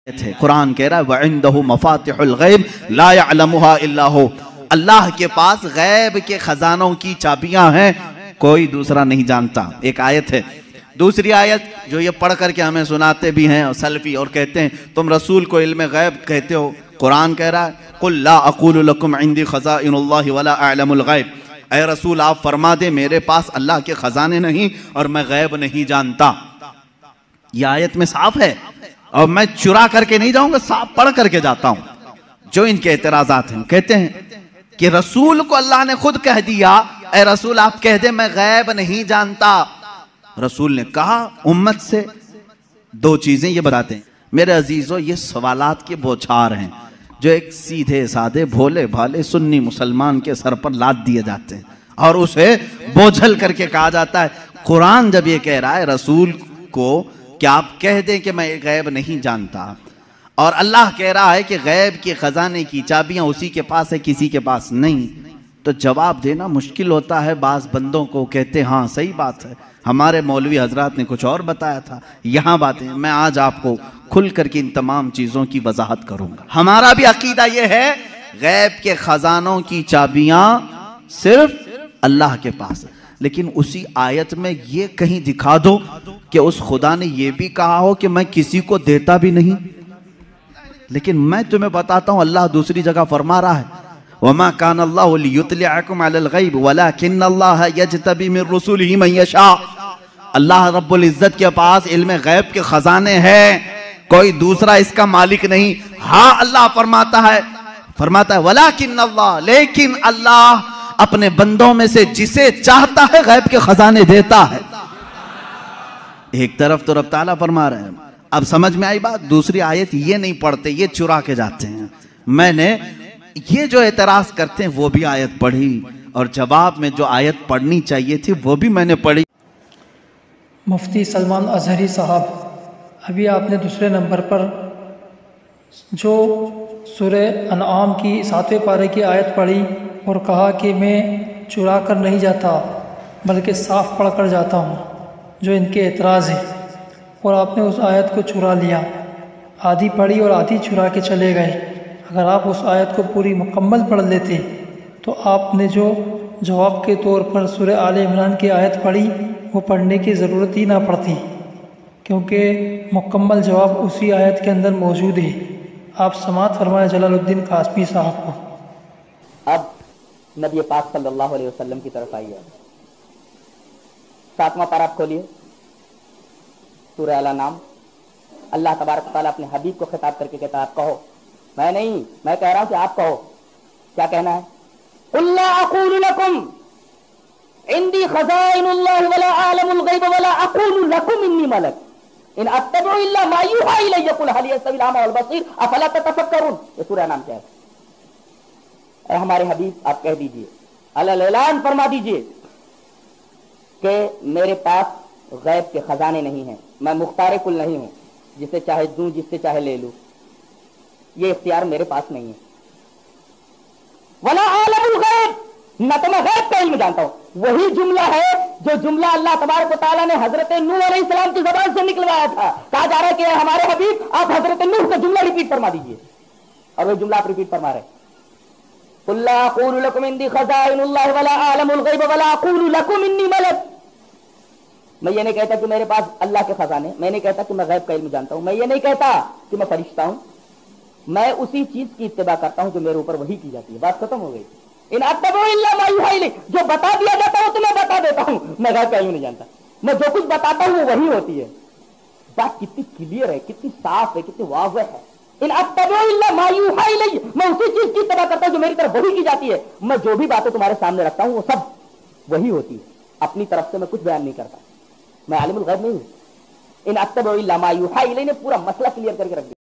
ہے قرآن کہہ رہا ہے وَعِنْدَهُ مَفَاتِحُ الْغَيْبِ لَا يَعْلَمُهَا إِلَّا هُوَ، اللہ کے پاس غیب کے خزانوں کی چابیاں ہیں، کوئی دوسرا نہیں جانتا۔ ایک آیت ہے۔ دوسری آیت جو یہ پڑھ کر کے ہمیں سناتے بھی ہیں اور سلفی اور کہتے ہیں تم رسول کو علم غیب کہتے ہو، قرآن کہہ رہا ہے قُلْ لَا أَقُولُ لَكُمْ عِنْدِي خَزَائِنُ اللَّهِ وَلَا أَعْلَمُ الْغَيْبِ، اے رسول آپ فرما دیں میرے پاس اللہ کے خزانے نہیں اور میں غیب نہیں جانتا۔ یہ آیت میں صاف ہے اور میں چرا کر کے نہیں جاؤں گا، صاف پڑھ کر کے جاتا ہوں۔ جو ان کے اعتراضات ہیں کہتے ہیں کہ رسول کو اللہ نے خود کہہ دیا اے رسول آپ کہہ دیں میں غیب نہیں جانتا۔ رسول نے کہا امت سے دو چیزیں یہ بتاتے ہیں۔ میرے عزیزو یہ سوالات کے بوچھار ہیں جو ایک سیدھے سادے بھولے بھالے سنی مسلمان کے سر پر لاد دیے جاتے ہیں اور اسے بوجھل کر کے کہا جاتا ہے قرآن جب یہ کہہ رہا ہے رسول کو کہ آپ کہہ دیں کہ میں غیب نہیں جانتا، اور اللہ کہہ رہا ہے کہ غیب کے خزانے کی چابیاں اسی کے پاس ہے کسی کے پاس نہیں، تو جواب دینا مشکل ہوتا ہے۔ بعض بندوں کو کہتے ہاں صحیح بات ہے، ہمارے مولوی حضرات نے کچھ اور بتایا تھا، یہاں باتیں میں آج آپ کو کھل کر کے ان تمام چیزوں کی وضاحت کروں گا۔ ہمارا بھی عقیدہ یہ ہے غیب کے خزانوں کی چابیاں صرف اللہ کے پاس، لیکن اسی آیت میں یہ کہیں دکھا دو کہ اس خدا نے یہ بھی کہا ہو کہ میں کسی کو دیتا بھی نہیں۔ لیکن میں تمہیں بتاتا ہوں اللہ دوسری جگہ فرما رہا ہے وَمَا كَانَ اللَّهُ لِيُطْلِعَكُمْ عَلَى الْغَيْبِ وَلَكِنَّ اللَّهَ يَجْتَبِي مِن رُّسُلِهِ مَن يَشَاءُ، اللہ رب العزت کے پاس علم غیب کے خزانے ہیں، کوئی دوسرا اس کا مالک نہیں۔ ہاں اللہ فرماتا ہے وَلَكِنَّ اللَّهَ، لیکن اللہ اپنے بندوں میں سے جسے چاہتا ہے غیب کے خزانے دیتا ہے۔ ایک طرف تو رب تعالیٰ فرما رہے ہیں، اب سمجھ میں آئی بات۔ دوسری آیت یہ نہیں پڑھتے، یہ چرا کے جاتے ہیں۔ میں نے یہ جو اعتراض کرتے ہیں وہ بھی آیت پڑھی اور جواب میں جو آیت پڑھنی چاہیے تھی وہ بھی میں نے پڑھی۔ مفتی سلمان اظہری صاحب، ابھی آپ نے دوسرے نمبر پر جو سورہ انعام کی 7ویں پارے کی آیت پڑھی اور کہا کہ میں چرا کر نہیں جاتا بلکہ صاف پڑھ کر جاتا ہوں، جو ان کے اعتراض ہے، اور آپ نے اس آیت کو چرا لیا، آدھی پڑھی اور آدھی چرا کے چلے گئے۔ اگر آپ اس آیت کو پوری مکمل پڑھ لیتے تو آپ نے جو جواب کے طور پر سورہ آل عمران کی آیت پڑھی وہ پڑھنے کی ضرورت ہی نہ پڑتی، کیونکہ مکمل جواب اسی آیت کے اندر موجود ہے۔ آپ سماعت فرمائیں جلال الدین قاسمی صاحب کو۔ اب نبی پاک صلی اللہ علیہ وسلم کی طرف آئیے، 7واں پارہ آپ کھولیے، سورہ الانعام۔ اللہ تبارک تعالیٰ اپنے حبیب کو خطاب کر کے کہتا ہے آپ کہو، میں نہیں، میں کہہ رہا ہوں کہ آپ کہو، کیا کہنا ہے؟ قُلْ لَا أَقُولُ لَكُمْ عِنْدِي خَزَائِنُ اللَّهِ وَلَا أَعْلَمُ الْغَيْبَ وَلَا أَقُولُ لَكُمْ إِنِّي مَلَكٌ إِنْ أَتَّبِعُ إِلَّا مَا يُوحَىٰ إِلَيَّ قُلْ هَلْ يَسْتَوِي الْأَعْمَىٰ وَالْبَصِيرُ أَفَلَا تَتَفَكَّرُونَ۔ یہ سورہ نام کیا ہے؟ اے ہمارے حبیب آپ کہہ دیجئے، اعلان فرما دیجئے کہ میرے پاس غیب کے خزانے نہیں ہیں، میں مختار کل نہیں ہوں، جسے چاہے دوں جس سے چاہے لے لوں، یہ اختیار میرے پاس نہیں ہے۔ وَلَا أَعْلَمُ الْغَيْبَ، نہ تو میں غیب کا علم جانتا ہوں۔ وہی جملہ ہے جو جملہ اللہ تبارک و تعالیٰ نے حضرت نوح علیہ السلام کی زبان سے نکلوایا تھا۔ کہا جا رہا ہے کہ ہمارے حبیب آپ حضرت نوح کا جملہ ریپیٹ فرما دیجئے، اور وہ جملہ آپ ریپیٹ فرما رہے ہیں قُلْ لَا أَقُولُ لَكُمْ عِنْدِي خَزَائِنُ اللَّهِ وَلَا أَعْلَمُ الْغَيْبَ وَلَا أَقُولُ لَكُمْ إِنِّي مَلَكٌ۔ میں یہ نہیں کہتا کہ میرے پاس اللہ کے خزانے، میں نہیں کہتا کہ میں غیب کا علم جانتا ہوں، میں یہ نہیں کہتا کہ میں فرشتہ ہوں، میں اسی چیز کی اتباع کرتا ہوں جو میرے اوپر وحی کی جاتی ہے۔ بات ختم ہو گئی۔ ان اتبع الا ما یوحی الی، جو بتا دیا جاتا ہے تو میں بتا دیتا ہوں، میں غیب کا علم نہیں جانتا، میں جو کچھ بتاتا ہوں وہ وحی ہوتی ہے۔ بات کتنی کلیئر ہے، کتنی صاف ہے، کتنی واضح ہے۔ ان اتبع الا ما یوحی الی، میں اسی چیز کی اتباع کرتا ہوں جو میری طرف وحی کی جاتی ہے۔ میں جو بھی باتیں تمہارے سامنے رکھتا ہوں وہ سب وحی ہوتی ہے، اپنی طرف سے میں کچھ بیان نہیں کرتا، میں عالم الغیب نہیں ہوں۔ ان اتبع الا ما یوحی الی نے پورا مسئلہ کلیئر کر کے رکھ دیا۔